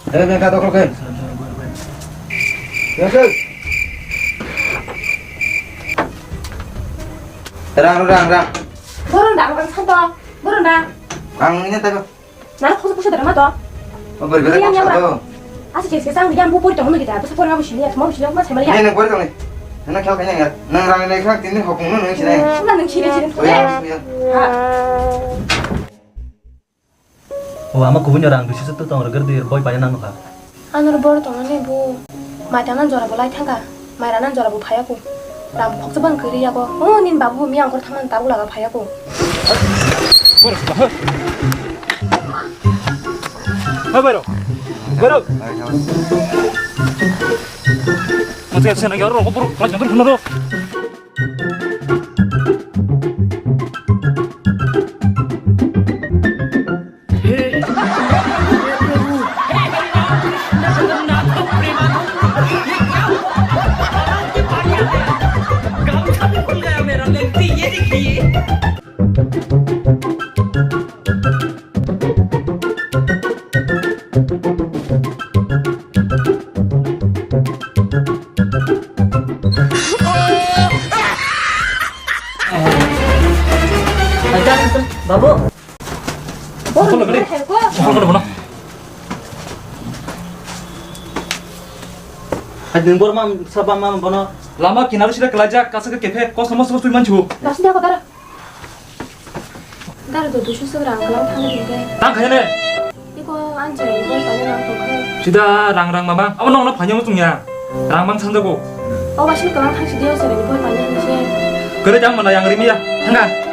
Yang kata kau kan? Yang tu. Rang. 모른다 그럼 산다 모른다 Ang ini tak. 나는 거기서 부셔 들어마 더 Oh berbeda kau satu. 아직 제 세상 그냥 뭐 버리도 없는 게다 무슨 버리 하고 싶냐 뭐 싫냐 뭐 잘말이야 Ini nak boleh tak ni? Nak kau kena ingat. Nang rang ini kau tini hukum nang sini. 나는 길에 지는 Oh ya. Oh, ama kubun orang di situ tuh orang gerdir boy banyak nanu kah? 안으로 버려 동안에 뭐 마다난 줄 알고 라이 탄가 마이라난 줄 알고 봐야고 남 복잡한 글이야고 닌 바보 미안 걸 타면 따블라가 봐야고 Baru. Masih ada lagi orang buru, lanjut terus benar. Babu. 뭐를 그래 해고 Mana? Hadin bor mam sabam mam bono. Lama kinaru sila kelajak kasih ke kefe kau sama sama tuh manju. 나순대 하고 따라 따라도 누슈 쓰그라 안 그랑 타는데 Tang kaya ne. 이거 앉아 이거 빠져나온 거 Sudah rang mamang. Awan nong panjang utungnya. Rang bang sandago. 맛있는 거랑 당시 되었어요 이거 빠져나온 거 Kere jang mana yang rimia. Tengah.